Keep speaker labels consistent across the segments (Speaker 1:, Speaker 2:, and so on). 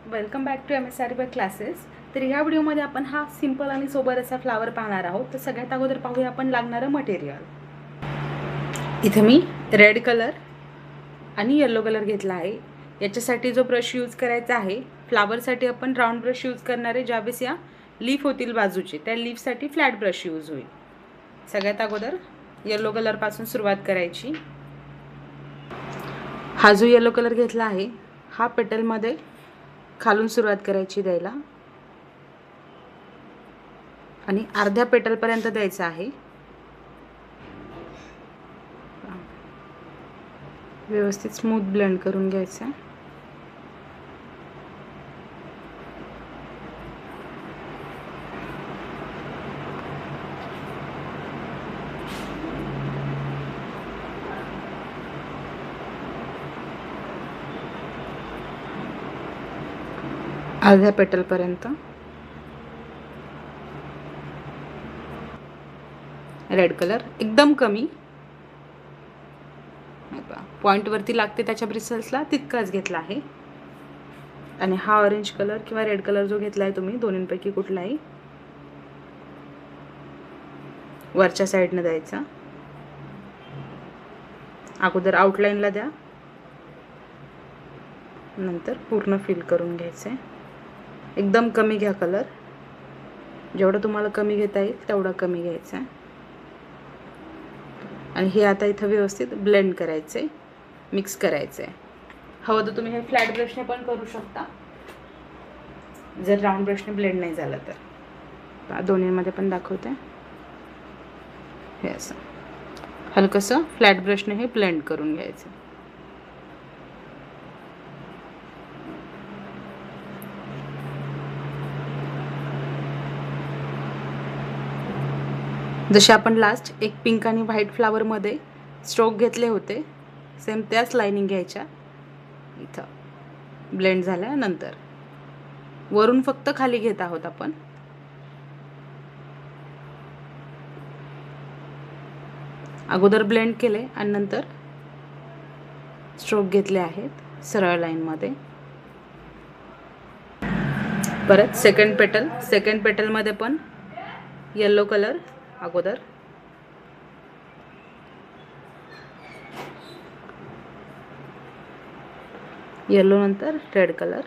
Speaker 1: Welcome back to MSRB classes. तर ह्या व्हिडिओमध्ये आपण हा सिंपल आणि सोबर असा फ्लावर पाहणार आहोत. तर सगळ्यात अगोदर पाहूया आपण लागणारं मटेरियल. इथे मी रेड कलर आणि येलो कलर घेतला आहे. याच्यासाठी जो ब्रश यूज करायचा आहे, फ्लावरसाठी आपण राऊंड ब्रश यूज करणार आहे. ज्यावेळेस या लीफ होतील बाजूचे, त्या लीफसाठी फ्लॅट ब्रश यूज होईल. सगळ्यात अगोदर येलो कलरपासून सुरुवात करायची. हा जो येलो कलर घेतला आहे, हा पेटलमध्ये खालून सुरुवात करायची द्यायला आणि अर्ध्या पेटलपर्यंत द्यायचं आहे. व्यवस्थित स्मूथ ब्लेंड करून घ्यायचं. अर्ध्या पेटलपर्यंत. रेड कलर एकदम कमी, पॉईंटवरती लागते त्याच्या ब्रिसल्सला तितकाच घेतला आहे. आणि हा ऑरेंज कलर किंवा रेड कलर जो घेतला आहे तुम्ही, दोन्हींपैकी कुठलाही वरच्या साईडनं द्यायचा. अगोदर आउटलाईनला द्या, नंतर पूर्ण फिल करून घ्यायचं आहे. एकदम कमी घ्या कलर, जेवढा तुम्हाला कमी घेता येईल तेवढा कमी घ्यायचा आहे. आणि हे आता इथं व्यवस्थित ब्लेंड करायचं आहे, मिक्स करायचं आहे. हवं तर तुम्ही हे फ्लॅट ब्रशने पण करू शकता, जर राऊंड ब्रशने ब्लेंड नाही झालं तर. दोन्हीमध्ये पण दाखवते. हे असं हलकंसं फ्लॅट ब्रशने हे ब्लेंड करून घ्यायचं. जसे आपण लास्ट एक पिंक आणि व्हाईट फ्लावरमध्ये स्ट्रोक घेतले होते, सेम त्याच लाईनिंग घ्यायच्या. इथं ब्लेंड झाल्यानंतर वरून फक्त खाली घेत आहोत आपण. अगोदर ब्लेंड केले आणि नंतर स्ट्रोक घेतले आहेत सरळ लाईनमध्ये. परत सेकंड पेटलमध्ये पण येलो कलर अगोदर, येलो नंतर रेड कलर.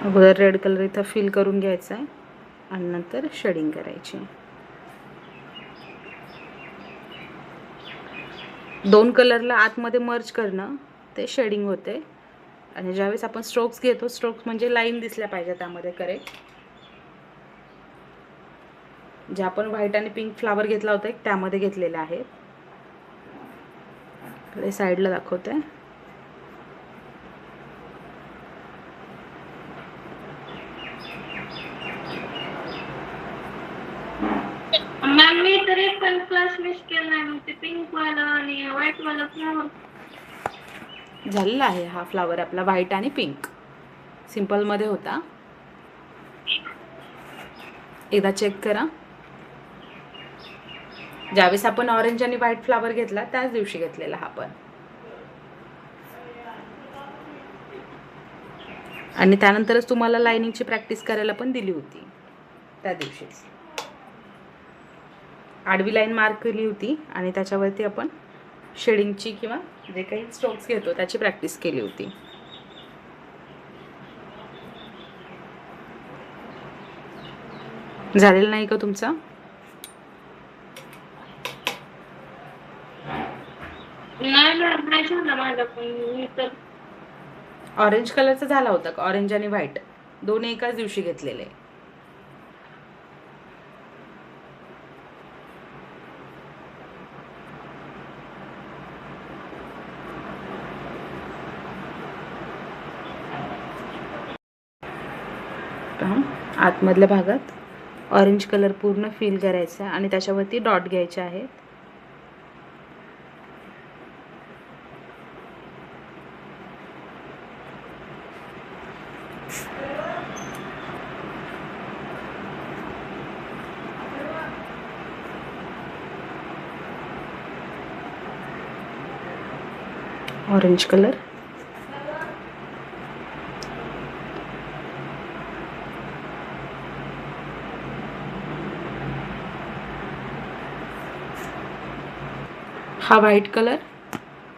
Speaker 1: अगोदर रेड कलर इथं फिल करून घ्यायचा आहे आणि नंतर शेडिंग करायची. दोन कलरला आतमध्ये मर्ज करणं ते शेडिंग होते. आणि ज्यावेळेस आपण स्ट्रोक्स घेतो, स्ट्रोक्स म्हणजे लाईन दिसल्या पाहिजे त्यामध्ये करेक्ट. जे आपण व्हाईट आणि पिंक फ्लावर घेतला होता एक त्यामध्ये घेतलेले आहेत. साईडला दाखवते.
Speaker 2: मॅम मी तरी पण क्लास मिस केला आहे. ते पिंक वाला आणि व्हाईट वाला फ्लावर
Speaker 1: झालेला आहे. हा फ्लावर आपला व्हाईट आणि पिंक सिंपलमध्ये होता. एकदा चेक करा. ज्यावेळेस आपण ऑरेंज आणि व्हाईट फ्लावर घेतला त्याच दिवशी घेतलेला हा पण. आणि त्यानंतरच तुम्हाला लाइनिंगची प्रॅक्टिस करायला पण दिली होती त्या दिवशीच. आडवी लाईन मार्क केली होती आणि त्याच्यावरती आपण शेडिंगची किंवा जे काही स्ट्रोक्स घेतो त्याची प्रॅक्टिस केली होती. झालेला नाही का तुमचा?
Speaker 2: नाही झाला माझा पण.
Speaker 1: ऑरेंज कलरचा झाला होता का? ऑरेंज आणि व्हाईट दोन्ही एकाच दिवशी घेतलेले. आतमधल्या भागात ऑरेंज कलर पूर्ण फिल करायचा आणि त्याच्यावरती डॉट घ्यायचे आहेत. ऑरेंज कलर, हा व्हाईट कलर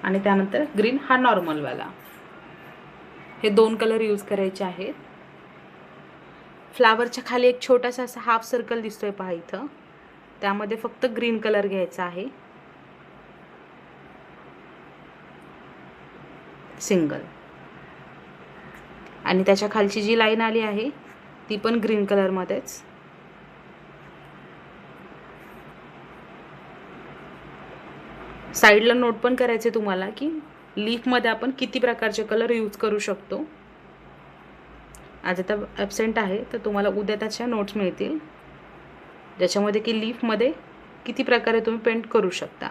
Speaker 1: आणि त्यानंतर ग्रीन हा नॉर्मलवाला. हे 2 कलर यूज करायचे आहेत. फ्लावरच्या खाली एक छोटासा असा हाफ सर्कल दिसतोय पहा इथं, त्यामध्ये फक्त ग्रीन कलर घ्यायचा आहे, सिंगल. आणि त्याच्या खालची जी लाईन आली आहे ती पण ग्रीन कलरमध्येच. साईडला नोट पण करायचे तुम्हाला की लीफमध्ये आपण किती प्रकारचे कलर यूज करू शकतो. आज आता ॲब्सेंट आहे तर तुम्हाला उद्या त्याच्या नोट्स मिळतील ज्याच्यामध्ये की लीफमध्ये किती प्रकारे तुम्ही पेंट करू शकता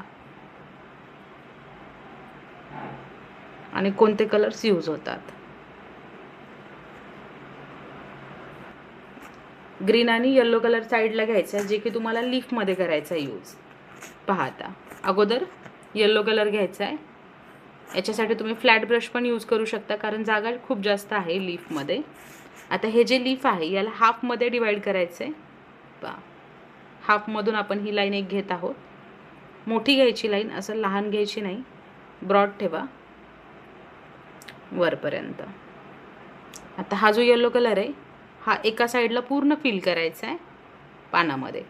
Speaker 1: आणि कोणते कलर्स यूज होतात. ग्रीन आणि येलो कलर साईडला घ्यायचा जे की तुम्हाला लीफमध्ये करायचा यूज. पहा आता अगोदर येलो कलर घ्यायचा आहे. याच्यासाठी तुम्ही फ्लॅट ब्रश पण यूज करू शकता कारण जागा खूप जास्त आहे लीफमध्ये. आता हे जे लीफ आहे याला हाफमध्ये डिवाइड करायचं आहे. पहा हाफमधून आपण ही लाईन एक घेत आहोत. मोठी घ्यायची लाईन, असं लहान घ्यायची नाही, ब्रॉड ठेवा वरपर्यंत. आता हा जो येलो कलर आहे हा एका साईडला पूर्ण फिल करायचा आहे पानामध्ये.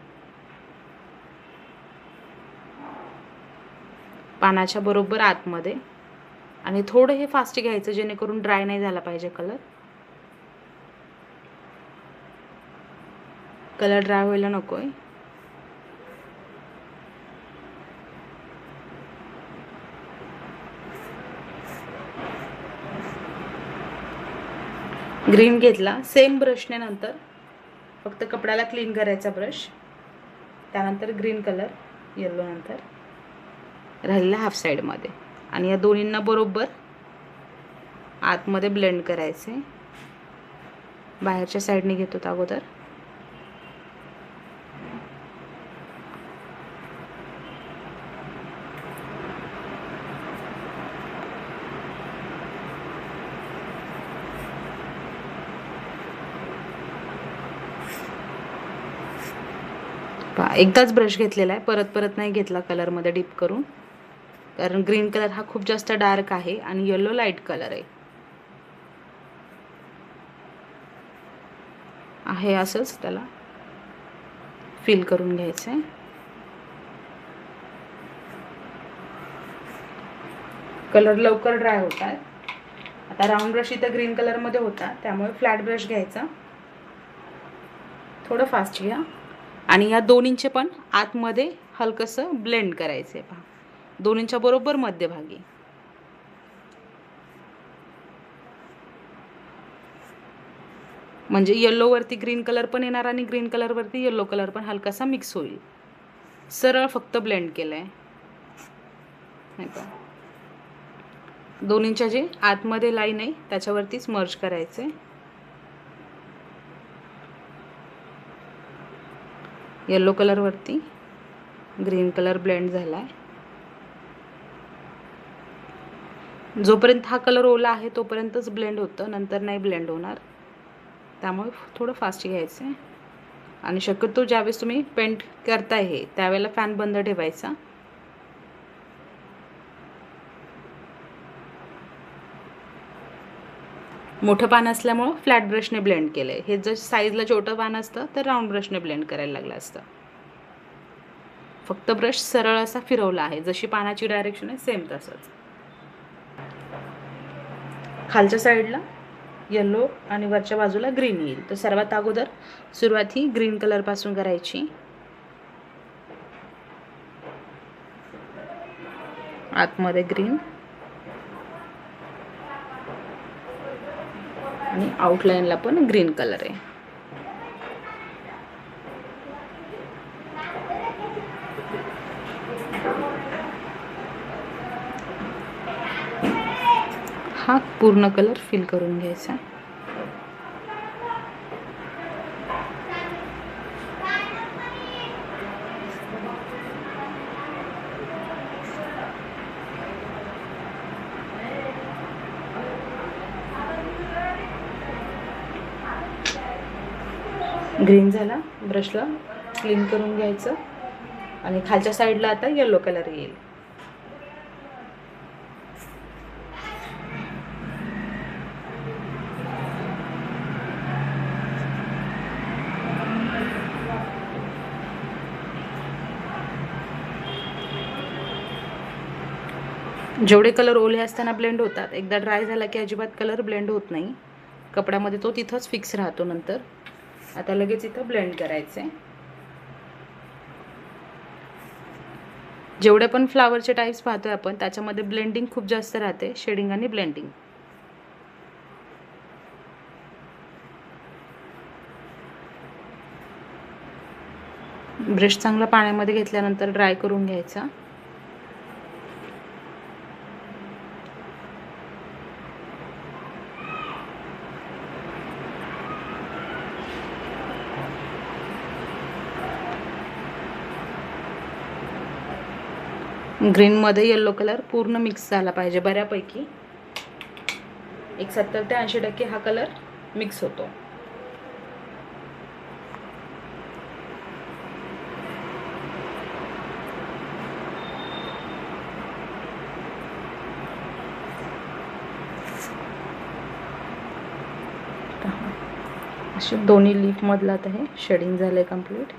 Speaker 1: पानाच्या बरोबर आतमध्ये. आणि थोडं हे फास्ट घ्यायचं जेणेकरून ड्राय नाही झाला पाहिजे कलर. कलर ड्राय व्हायला नको आहे. ग्रीन घेतला सेम ब्रशने, नंतर फक्त कपड्याला क्लीन करायचा ब्रश, त्यानंतर ग्रीन कलर येलो नंतर राहिलेला हाफ साईडमध्ये. आणि या दोन्हींना बरोबर आतमध्ये ब्लेंड करायचे. बाहेरच्या साईडने घेतो अगोदर. एकदाच ब्रश घेतलेला आहे, परत परत नाही घेतला कलरमध्ये डीप करून, कारण ग्रीन कलर हा खूप जास्त डार्क आहे आणि येलो लाईट कलर आहे असंच त्याला फिल करून घ्यायचं आहे. कलर लवकर ड्राय होतात. आता राऊंड ब्रश इथं ग्रीन कलरमध्ये होता त्यामुळे फ्लॅट ब्रश घ्यायचा, थोडं फास्ट घ्या आणि या दोन्हींचे पण आतमध्ये हलकंसं ब्लेंड करायचं आहे. पहा दोन्हींच्या बरोबर मध्यभागी. म्हणजे येल्लोवरती ग्रीन कलर पण येणार आणि ग्रीन कलरवरती येल्लो कलर पण हलकासा मिक्स होईल. सरळ फक्त ब्लेंड केलं आहे. नाही का, दोन्हींच्या जे आतमध्ये लाईन आहे त्याच्यावरतीच मर्ज करायचं आहे. येल्लो कलरवरती ग्रीन कलर ब्लेंड झाला आहे. जोपर्यंत हा कलर ओला आहे तोपर्यंतच ब्लेंड होतं, नंतर नाही ब्लेंड होणार. त्यामुळे थोडं फास्ट घ्यायचं आहे. आणि शक्यतो ज्यावेळेस तुम्ही पेंट करताय हे त्यावेळेला फॅन बंद ठेवायचा. मोठं पान असल्यामुळं फ्लॅट ब्रशने ब्लेंड केलं आहे. हे जर साईजला छोटं पान असतं तर राऊंड ब्रशने ब्लेंड करायला लागलं असतं. फक्त ब्रश सरळ असा फिरवला आहे, जशी पानाची डायरेक्शन आहे सेम तसंच. खालच्या साईडला येल्लो आणि वरच्या बाजूला ग्रीन येईल. तर सर्वात अगोदर सुरुवात ही ग्रीन कलरपासून करायची. आतमध्ये ग्रीन आणि आउटलाईनला पण ग्रीन कलर आहे. हा पूर्ण कलर फिल करून घ्यायचा. ग्रीन झाला, ब्रशला क्लीन करून घ्यायचं आणि खालच्या साईडला आता येलो कलर येईल. जेवढे कलर ओले असताना ब्लेंड होतात, एकदा ड्राय झाला की अजिबात कलर ब्लेंड होत नाही. कपड्यामध्ये तो तिथंच फिक्स राहतो. नंतर आता लगेच इथं ब्लेंड करायचं आहे. जेवढे पण फ्लावरचे टाईप्स पाहतोय आपण, त्याच्यामध्ये ब्लेंडिंग खूप जास्त राहते, शेडिंग आणि ब्लेंडिंग. ब्रश चांगला पाण्यामध्ये घेतल्यानंतर ड्राय करून घ्यायचा. ग्रीनमध्ये येलो कलर पूर्ण मिक्स झाला पाहिजे बऱ्यापैकी. 70 ते 80% हा कलर मिक्स होतो. असे दोन्ही लीफ मधला आता हे शेडिंग झालंय कंप्लीट.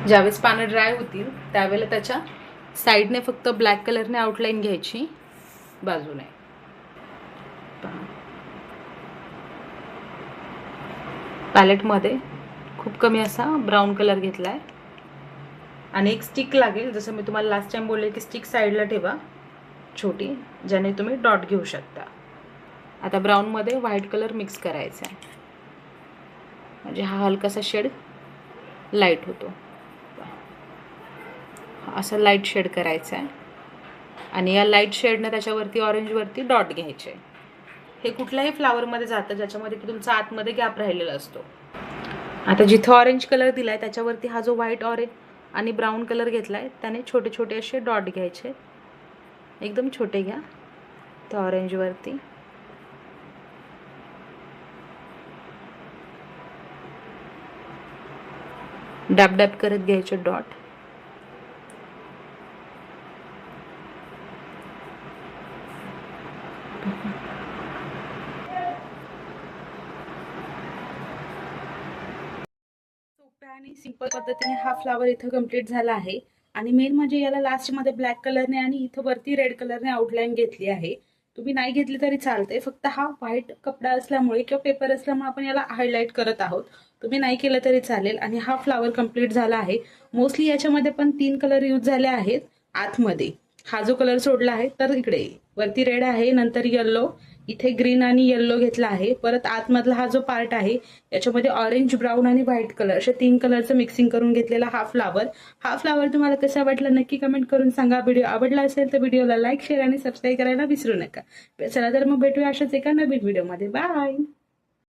Speaker 1: ज्यावेळेस पानं ड्राय होतील त्यावेळेला त्याच्या साईडने फक्त ब्लॅक कलरने आउटलाईन घ्यायची बाजूने. पॅलेटमध्ये खूप कमी असा ब्राऊन कलर घेतला आहे आणि एक स्टिक लागेल. जसं मी तुम्हाला लास्ट टाइम बोलले की स्टिक साईडला ठेवा छोटी, ज्याने तुम्ही डॉट घेऊ शकता. आता ब्राऊनमध्ये व्हाईट कलर मिक्स करायचा आहे, म्हणजे हा हलकासा शेड लाईट होतो. असं लाईट शेड करायचा आहे आणि या लाईट शेडनं त्याच्यावरती ऑरेंजवरती डॉट घ्यायचे. हे कुठल्याही फ्लावरमध्ये जातं ज्याच्यामध्ये की तुमचा आतमध्ये गॅप राहिलेला असतो. आता जिथं ऑरेंज कलर दिला आहे त्याच्यावरती हा जो व्हाईट ऑरेंज आणि ब्राऊन कलर घेतला आहे त्याने छोटे छोटे असे डॉट घ्यायचे. एकदम छोटे घ्या त्या ऑरेंजवरती. डॅब डॅब करत घ्यायचे डॉट. सोप्या आणि सिंपल पद्धतीने हा फ्लावर इथं कंप्लीट झाला आहे. आणि मेन म्हणजे याला लास्टमध्ये ब्लॅक कलरने आणि इथं वरती रेड कलरने आउटलाईन घेतली आहे. तुम्ही नाही घेतली तरी चालते, फक्त हा व्हाईट कपडा असल्यामुळे किंवा पेपर असल्यामुळे आपण याला हायलाइट करत आहोत. तुम्ही नाही केलं तरी चालेल. आणि हा फ्लावर कंप्लीट झाला आहे. मोस्टली याच्यामध्ये पण 3 कलर यूज झाले आहेत. आतमध्ये हा जो कलर सोडला आहे तर इकडे वरती रेड आहे, नंतर येल्लो, इथे ग्रीन आणि येल्लो घेतला आहे. परत आतमधला हा जो पार्ट आहे याच्यामध्ये ऑरेंज, ब्राऊन आणि व्हाईट कलर अशा 3 कलरचं मिक्सिंग करून घेतलेला हा फ्लावर तुम्हाला कसा वाटला नक्की कमेंट करून सांगा. व्हिडिओ आवडला असेल तर व्हिडिओला लाईक, शेअर आणि सबस्क्राईब करायला विसरू नका. चला तर मग भेटूया अशाच एका नवीन व्हिडिओमध्ये. बाय.